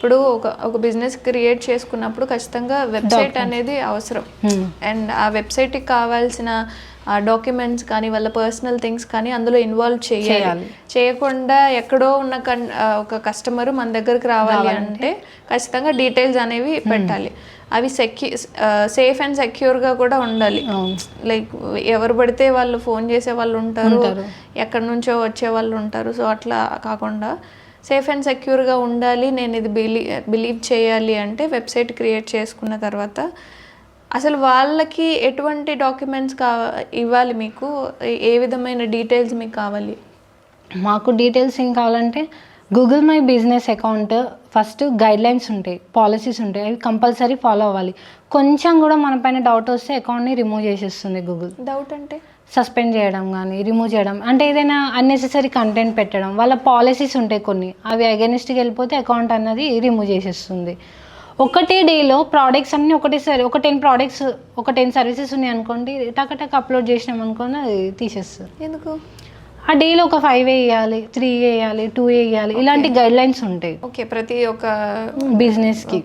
ఇప్పుడు ఒక business create చేసుకున్నప్పుడు ఖచ్చితంగా వెబ్సైట్ అనేది అవసరం. అండ్ ఆ వెబ్సైట్కి కావాల్సిన డాక్యుమెంట్స్ కానీ వాళ్ళ పర్సనల్ థింగ్స్ కానీ అందులో ఇన్వాల్వ్ చేయాలి. చేయకుండా ఎక్కడో ఉన్న ఒక కస్టమర్ మన దగ్గరకు రావాలి అంటే ఖచ్చితంగా డీటెయిల్స్ అనేవి పెట్టాలి. అవి సేఫ్ అండ్ సెక్యూర్గా కూడా ఉండాలి. లైక్ ఎవరు పడితే వాళ్ళు ఫోన్ చేసే వాళ్ళు ఉంటారు, ఎక్కడి నుంచో వచ్చే వాళ్ళు ఉంటారు. సో అట్లా కాకుండా సేఫ్ అండ్ సెక్యూర్గా ఉండాలి. నేను ఇది బిలీవ్ చేయాలి అంటే వెబ్సైట్ క్రియేట్ చేసుకున్న తర్వాత అసలు వాళ్ళకి ఎటువంటి డాక్యుమెంట్స్ ఇవ్వాలి, మీకు ఏ విధమైన డీటెయిల్స్ మీకు కావాలి? మాకు డీటెయిల్స్ ఏం కావాలంటే Google my business account first guidelines ఉంటాయి, పాలసీస్ ఉంటాయి, అవి కంపల్సరీ ఫాలో అవ్వాలి. కొంచెం కూడా మన పైన డౌట్ వస్తే అకౌంట్ని రిమూవ్ చేసేస్తుంది గూగుల్. డౌట్ అంటే సస్పెండ్ చేయడం కానీ రిమూవ్ చేయడం, అంటే ఏదైనా అన్నెసెసరీ కంటెంట్ పెట్టడం, వాళ్ళ పాలసీస్ ఉంటాయి కొన్ని, అవి అగెనిస్ట్కి వెళ్ళిపోతే అకౌంట్ అన్నది రిమూవ్ చేసేస్తుంది. ఒకటే డేలో ప్రోడక్ట్స్ అన్నీ ఒకటేసారి ఒక 10 ప్రోడక్ట్స్ ఒక 10 సర్వీసెస్ ఉన్నాయి అనుకోండి, టక్ అప్లోడ్ చేసినాం అనుకోండి అది తీసేస్తుంది. ఎందుకు? ఆ డేలో ఒక 5 వేయాలి, 3 వేయాలి, 2 వేయాలి, ఇలాంటి గైడ్ లైన్స్ ఉంటాయి. ఓకే, ప్రతి ఒక్క బిజినెస్కి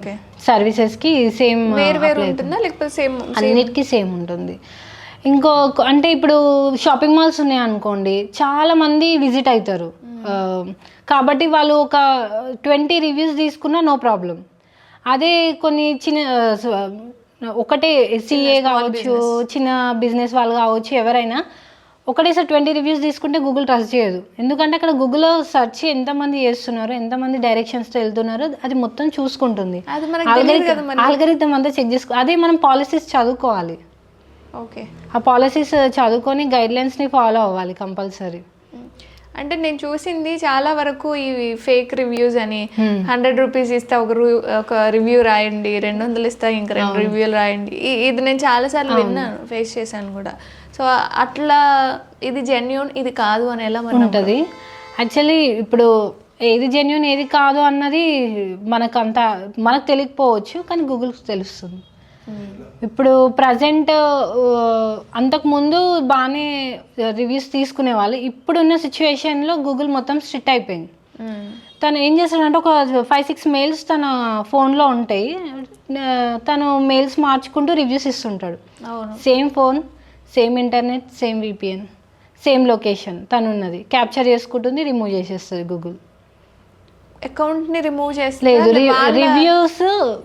సర్వీసెస్కి సేమ్ ఉంటుందా లేకపోతే సేమ్? అన్నిటికీ సేమ్ ఉంటుంది. ఇంకో అంటే ఇప్పుడు షాపింగ్ మాల్స్ ఉన్నాయి అనుకోండి, చాలా మంది విజిట్ అవుతారు కాబట్టి వాళ్ళు ఒక 20 రివ్యూస్ తీసుకున్నా నో ప్రాబ్లం. అదే కొన్ని చిన్న ఒకటే సిఏ కావచ్చు, చిన్న బిజినెస్ వాళ్ళు కావచ్చు, ఎవరైనా ఒకటేసారి 20 రివ్యూస్ తీసుకుంటే గూగుల్ ట్రస్ట్ చేయదు. ఎందుకంటే అక్కడ గూగుల్లో సెర్చ్ ఎంతమంది చేస్తున్నారు, ఎంతమంది డైరెక్షన్స్తో వెళ్తున్నారు, అది మొత్తం చూసుకుంటుంది. ఆల్గరిథం అంతా చెక్ చేసుకో. అదే మనం పాలసీస్ చదువుకోవాలి. ఓకే, ఆ పాలసీస్ చదువుకొని గైడ్లైన్స్ని ఫాలో అవ్వాలి కంపల్సరీ. అంటే నేను చూసింది చాలా వరకు ఈ ఫేక్ రివ్యూస్ అని 100 రూపీస్ ఇస్తే ఒక రివ్యూ రాయండి, 200 ఇస్తే ఇంకా 2 రివ్యూలు రాయండి. ఇది నేను చాలాసార్లు విన్నాను, ఫేస్ చేశాను కూడా. సో అట్లా ఇది జెన్యూన్ ఇది కాదు అని ఎలా ఉంటుంది? యాక్చువల్లీ ఇప్పుడు ఏది జెన్యూన్ ఏది కాదు అన్నది మనకు తెలియకపోవచ్చు, కానీ గూగుల్కి తెలుస్తుంది. ఇప్పుడు ప్రజెంట్ అంతకుముందు బాగానే రివ్యూస్ తీసుకునే వాళ్ళు, ఇప్పుడున్న సిచ్యువేషన్లో గూగుల్ మొత్తం స్ట్రిక్ట్ అయిపోయింది. తను ఏం చేస్తాడంటే ఒక 5-6 మెయిల్స్ తన ఫోన్లో ఉంటాయి, తను మెయిల్స్ మార్చుకుంటూ రివ్యూస్ ఇస్తుంటాడు. Same phone, same internet, same VPN, same location తను ఉన్నది క్యాప్చర్ చేసుకుంటుంది, రిమూవ్ చేసేస్తుంది గూగుల్. అకౌంట్ని రిమూవ్ లేదు, రివ్యూస్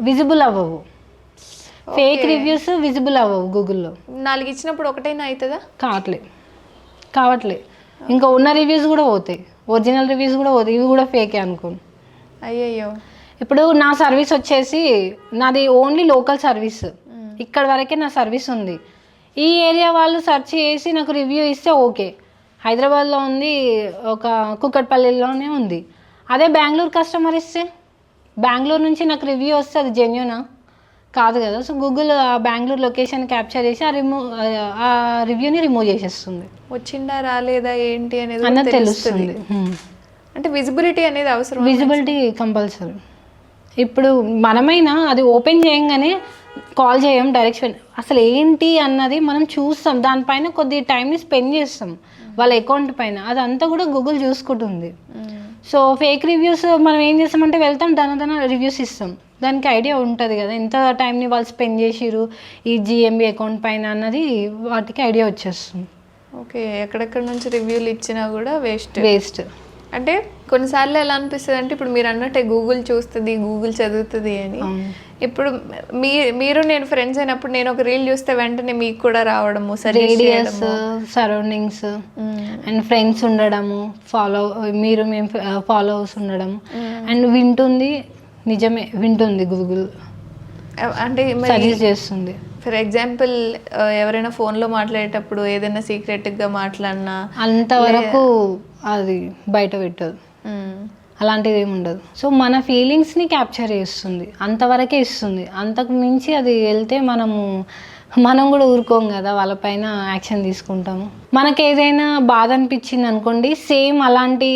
విజిబుల్ అవ్వవు, ఫేక్ రివ్యూస్ విజిబుల్ అవ్వవు గూగుల్లో. 4 ఇచ్చినప్పుడు ఒకటైనా అవుతుందా? కావట్లే. ఇంకా ఉన్న రివ్యూస్ కూడా పోతాయి, ఒరిజినల్ రివ్యూస్ కూడా పోతాయి, ఇవి కూడా ఫేకే అనుకోండి. అయ్యయ్యో. ఇప్పుడు నా సర్వీస్ వచ్చేసి నాది ఓన్లీ లోకల్ సర్వీస్, ఇక్కడ వరకే నా సర్వీస్ ఉంది. ఈ ఏరియా వాళ్ళు సెర్చ్ చేసి నాకు రివ్యూ ఇస్తే ఓకే, హైదరాబాద్లో ఉంది, ఒక కుక్కట్పల్లిలోనే ఉంది. అదే బెంగళూరు కస్టమర్ ఇస్తే, బెంగళూరు నుంచి నాకు రివ్యూ వస్తే అది జెన్యూనా? కాదు కదా. సో గూగుల్ ఆ బెంగళూరు లొకేషన్ క్యాప్చర్ చేసి ఆ రివ్యూని రిమూవ్ చేసేస్తుంది. వచ్చిందా రాలేదా ఏంటి అనేది తెలుస్తుంది. అంటే విజిబిలిటీ అనేది అవసరం, విజిబిలిటీ కంపల్సరీ. ఇప్పుడు మనమైనా అది ఓపెన్ చేయంగానే కాల్ చేయం, డైరెక్షన్ అసలు ఏంటి అన్నది మనం చూస్తాం, దానిపైన కొద్ది టైంని స్పెండ్ చేస్తాం వాళ్ళ అకౌంట్ పైన, అదంతా కూడా గూగుల్ చూసుకుంటుంది. సో ఫేక్ రివ్యూస్ మనం ఏం చేస్తామంటే వెళ్తాం, దాని రివ్యూస్ ఇస్తాం, దానికి ఐడియా ఉంటుంది కదా ఎంత టైంని వాళ్ళు స్పెండ్ చేసిరు ఈ జిఎంబి అకౌంట్ పైన అన్నది వాటికి ఐడియా వచ్చేస్తుంది. ఓకే, ఎక్కడెక్కడ నుంచి రివ్యూలు ఇచ్చినా కూడా వేస్ట్. అంటే కొన్నిసార్లు ఎలా అనిపిస్తుంది అంటే ఇప్పుడు మీరు అన్నట్టే గూగుల్ చూస్తుంది, గూగుల్ చదువుతుంది అని. ఇప్పుడు మీరు నేను ఫ్రెండ్స్ అయినప్పుడు నేను ఒక రీల్ చూస్తే వెంటనే మీకు కూడా రావడము, రేడియస్, సరౌండింగ్స్ అండ్ ఫ్రెండ్స్ ఉండడము, మేము ఫాలోవర్స్ ఉండడం అండ్ వింటుంది, నిజమే వింటుంది గూగుల్, అంటే సజెస్ట్ చేస్తుంది. ఫర్ ఎగ్జాంపుల్ ఎవరైనా ఫోన్లో మాట్లాడేటప్పుడు ఏదైనా సీక్రెట్గా మాట్లాడినా అంతవరకు అది బయట పెట్టదు, అలాంటిది ఏమి ఉండదు. సో మన ఫీలింగ్స్ని క్యాప్చర్ చేస్తుంది, అంతవరకే ఇస్తుంది, అంతకు మించి అది వెళ్తే మనం కూడా ఊరుకోం కదా, వాళ్ళపైన యాక్షన్ తీసుకుంటాము. మనకు ఏదైనా బాధ అనిపించింది అనుకోండి, సేమ్ అలాంటి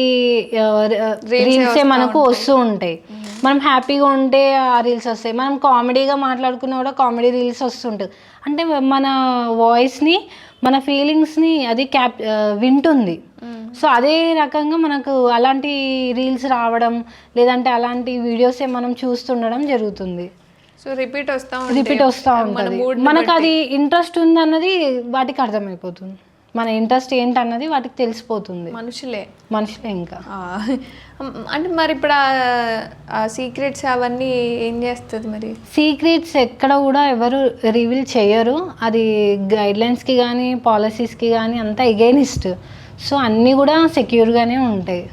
రీల్సే మనకు వస్తూ ఉంటాయి. మనం హ్యాపీగా ఉంటే ఆ రీల్స్ వస్తాయి, మనం కామెడీగా మాట్లాడుకున్నా కూడా కామెడీ రీల్స్ వస్తుంటాయి. అంటే మన వాయిస్ని, మన ఫీలింగ్స్ని అది వింటుంది. సో అదే రకంగా మనకు అలాంటి రీల్స్ రావడం లేదంటే అలాంటి వీడియోసే మనం చూస్తుండడం జరుగుతుంది. సో రిపీట్ వస్తూ ఉంటుంది. మనకు అది ఇంట్రెస్ట్ ఉందన్నది వాటికి అర్థమైపోతుంది, మన ఇంట్రెస్ట్ ఏంటన్నది వాటికి తెలిసిపోతుంది. మనుషులే ఇంకా అంటే మరి ఇప్పుడు ఆ సీక్రెట్స్ అవన్నీ ఏం చేస్తుంది? మరి సీక్రెట్స్ ఎక్కడ కూడా ఎవరు రివీల్ చేయరు, అది గైడ్లైన్స్కి కానీ పాలసీస్కి కానీ అంతా ఎగైనిస్ట్. సో అన్నీ కూడా సెక్యూర్గానే ఉంటాయి.